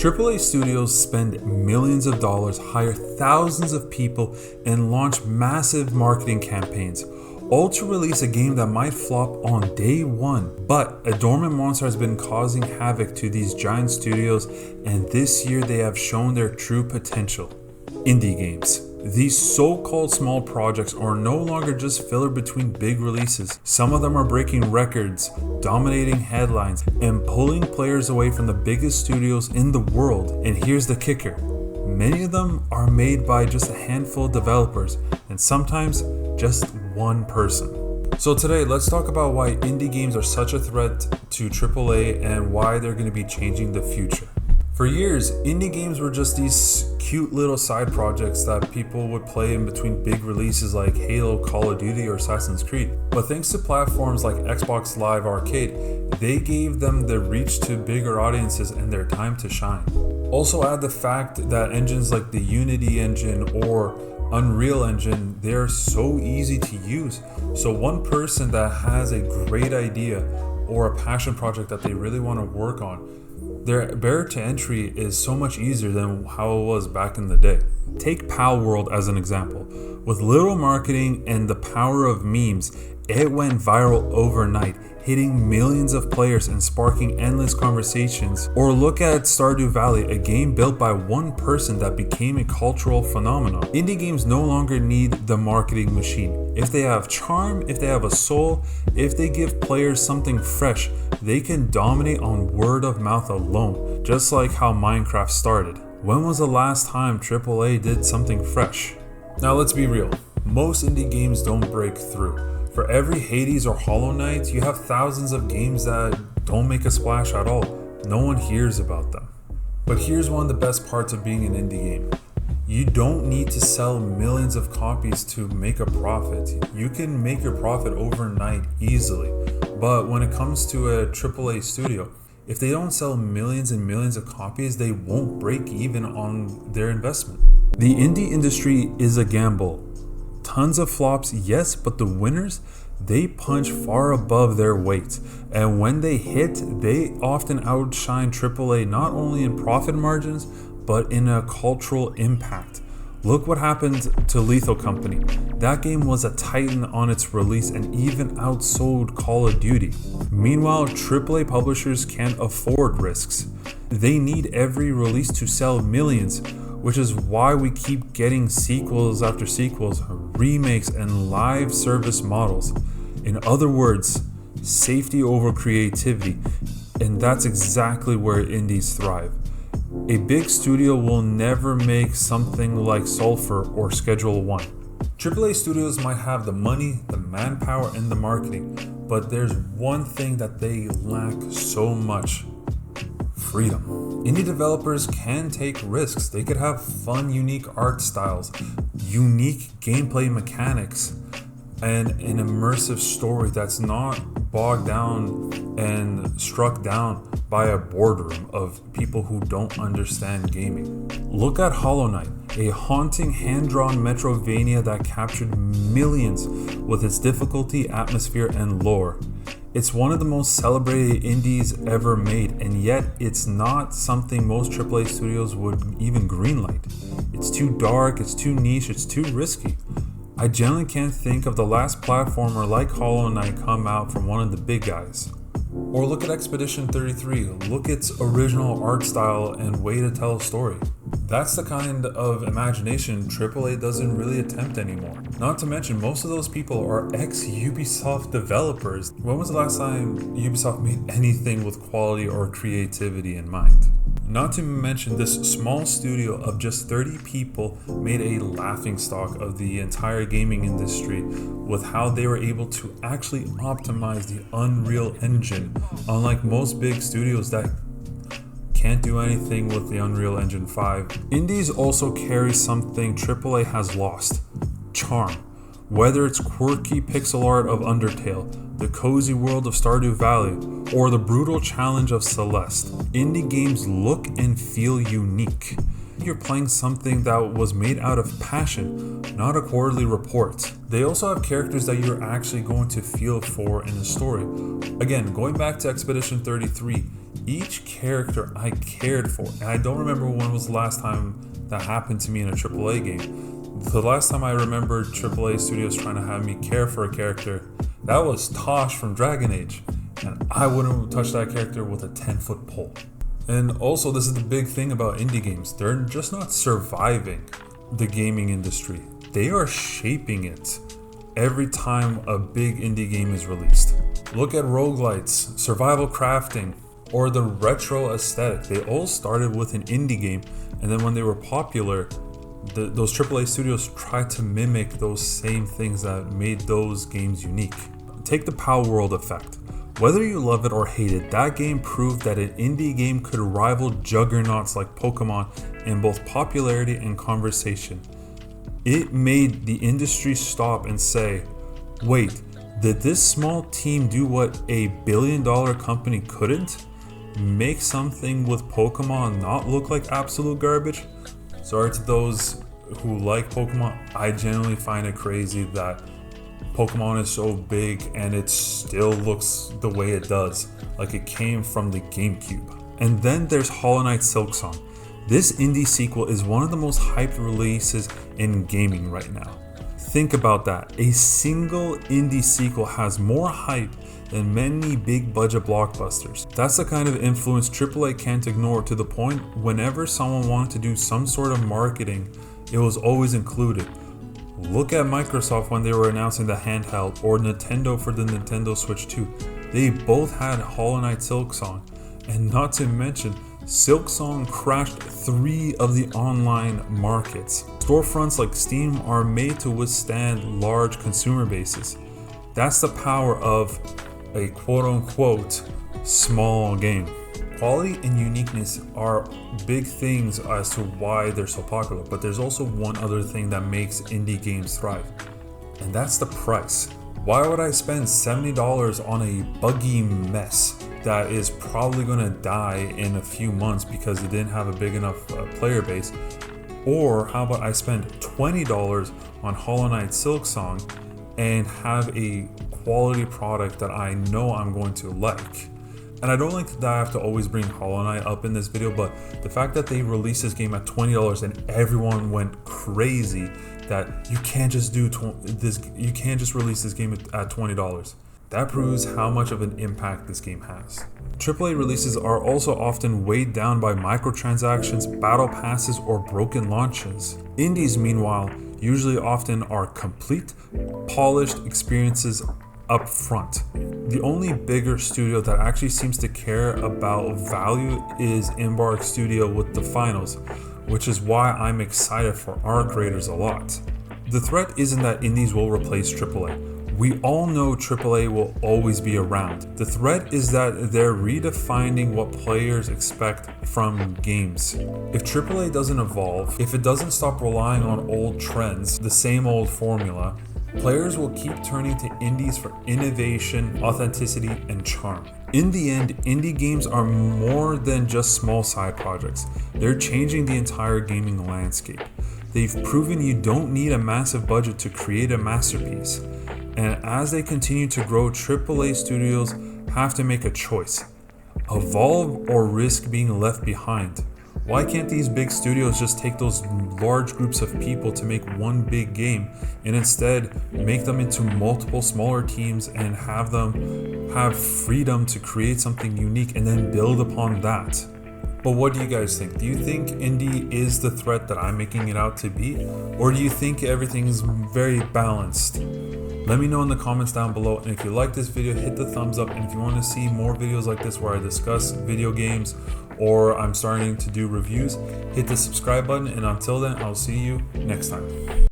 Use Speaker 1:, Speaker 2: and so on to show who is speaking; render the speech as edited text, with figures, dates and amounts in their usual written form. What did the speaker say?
Speaker 1: AAA studios spend millions of dollars, hire thousands of people, and launch massive marketing campaigns, all to release a game that might flop on day one. But a dormant monster has been causing havoc to these giant studios, and this year they have shown their true potential. Indie games. These so-called small projects are no longer just filler between big releases. Some of them are breaking records, dominating headlines, and pulling players away from the biggest studios in the world. And here's the kicker. Many of them are made by just a handful of developers, and sometimes just one person. So today, let's talk about why indie games are such a threat to AAA and why they're going to be changing the future. For years, indie games were just these cute little side projects that people would play in between big releases like Halo, Call of Duty, or Assassin's Creed. But thanks to platforms like Xbox Live Arcade, they gave them the reach to bigger audiences and their time to shine. Also add the fact that engines like the Unity engine or Unreal Engine, they're so easy to use. So one person that has a great idea or a passion project that they really want to work on, their barrier to entry is so much easier than how it was back in the day. Take Palworld as an example. With little marketing and the power of memes, it went viral overnight, hitting millions of players and sparking endless conversations. Or look at Stardew Valley, a game built by one person that became a cultural phenomenon. Indie games no longer need the marketing machine. If they have charm, if they have a soul, if they give players something fresh, they can dominate on word of mouth alone, just like how Minecraft started. When was the last time AAA did something fresh? Now let's be real, most indie games don't break through. For every Hades or Hollow Knight, you have thousands of games that don't make a splash at all. No one hears about them. But here's one of the best parts of being an indie game. You don't need to sell millions of copies to make a profit. You can make your profit overnight easily. But when it comes to a AAA studio, if they don't sell millions and millions of copies, they won't break even on their investment. The indie industry is a gamble. Tons of flops, yes, but the winners, they punch far above their weight. And when they hit, they often outshine AAA not only in profit margins, but in a cultural impact. Look what happened to Lethal Company. That game was a titan on its release and even outsold Call of Duty. Meanwhile, AAA publishers can't afford risks. They need every release to sell millions, which is why we keep getting sequels after sequels, remakes, and live service models. In other words, safety over creativity, and that's exactly where indies thrive. A big studio will never make something like Sulphur or Schedule 1. AAA studios might have the money, the manpower, and the marketing, but there's one thing that they lack so much: freedom. Indie developers can take risks. They could have fun, unique art styles, unique gameplay mechanics, and an immersive story that's not bogged down and struck down by a boardroom of people who don't understand gaming. Look at Hollow Knight, a haunting hand-drawn Metrovania that captured millions with its difficulty, atmosphere, and lore. It's one of the most celebrated indies ever made, and yet it's not something most AAA studios would even greenlight. It's too dark, it's too niche, it's too risky. I generally can't think of the last platformer like Hollow Knight come out from one of the big guys. Or look at Expedition 33, look at its original art style and way to tell a story. That's the kind of imagination AAA doesn't really attempt anymore. Not to mention, most of those people are ex-Ubisoft developers. When was the last time Ubisoft made anything with quality or creativity in mind? Not to mention, this small studio of just 30 people made a laughingstock of the entire gaming industry with how they were able to actually optimize the Unreal Engine, unlike most big studios that can't do anything with the Unreal Engine 5. Indies also carry something AAA has lost: charm. Whether it's quirky pixel art of Undertale, the cozy world of Stardew Valley, or the brutal challenge of Celeste, indie games look and feel unique. You're playing something that was made out of passion, not a quarterly report. They also have characters that you're actually going to feel for in the story. Again, going back to Expedition 33, Each character I cared for, and I don't remember when was the last time that happened to me in a AAA game. The last time I remember AAA studios trying to have me care for a character, that was Tosh from Dragon Age, and I wouldn't touch that character with a 10-foot pole. And also, this is the big thing about indie games. They're just not surviving the gaming industry. They are shaping it every time a big indie game is released. Look at roguelites, survival crafting, or the retro aesthetic. They all started with an indie game, and then when they were popular, those AAA studios tried to mimic those same things that made those games unique. Take the Palworld effect. Whether you love it or hate it, that game proved that an indie game could rival juggernauts like Pokemon in both popularity and conversation. It made the industry stop and say, wait, did this small team do what a billion-dollar company couldn't? Make something with Pokemon not look like absolute garbage? Sorry to those who like Pokemon, I genuinely find it crazy that Pokemon is so big and it still looks the way it does, like it came from the GameCube. And then there's Hollow Knight Silksong. This indie sequel is one of the most hyped releases in gaming right now. Think about that. A single indie sequel has more hype than many big budget blockbusters. That's the kind of influence AAA can't ignore, to the point whenever someone wanted to do some sort of marketing, it was always included. Look at Microsoft when they were announcing the handheld, or Nintendo for the Nintendo Switch 2. They both had Hollow Knight Silksong, and not to mention, Silksong crashed 3 of the online markets. Storefronts like Steam are made to withstand large consumer bases. That's the power of a quote-unquote small game. Quality and uniqueness are big things as to why they're so popular, but there's also one other thing that makes indie games thrive, and that's the price. Why would I spend $70 on a buggy mess that is probably going to die in a few months because it didn't have a big enough player base? Or how about I spend $20 on Hollow Knight Silksong and have a quality product that I know I'm going to like? And I don't like that I have to always bring Hollow Knight up in this video, but the fact that they released this game at $20 and everyone went crazy that you can't just release this game at $20. That proves how much of an impact this game has. AAA releases are also often weighed down by microtransactions, battle passes, or broken launches. Indies, meanwhile, usually often are complete, polished experiences up front. The only bigger studio that actually seems to care about value is Embark Studio with the finals, which is why I'm excited for our creators a lot. The threat isn't that indies will replace AAA. We all know AAA will always be around. The threat is that they're redefining what players expect from games. If AAA doesn't evolve, if it doesn't stop relying on old trends, the same old formula, players will keep turning to indies for innovation, authenticity, and charm. In the end, indie games are more than just small side projects. They're changing the entire gaming landscape. They've proven you don't need a massive budget to create a masterpiece. And as they continue to grow, AAA studios have to make a choice: evolve or risk being left behind. Why can't these big studios just take those large groups of people to make one big game and instead make them into multiple smaller teams and have them have freedom to create something unique and then build upon that? But what do you guys think? Do you think indie is the threat that I'm making it out to be? Or do you think everything's very balanced? Let me know in the comments down below, and if you like this video, hit the thumbs up, and if you want to see more videos like this where I discuss video games or I'm starting to do reviews, hit the subscribe button, and until then, I'll see you next time.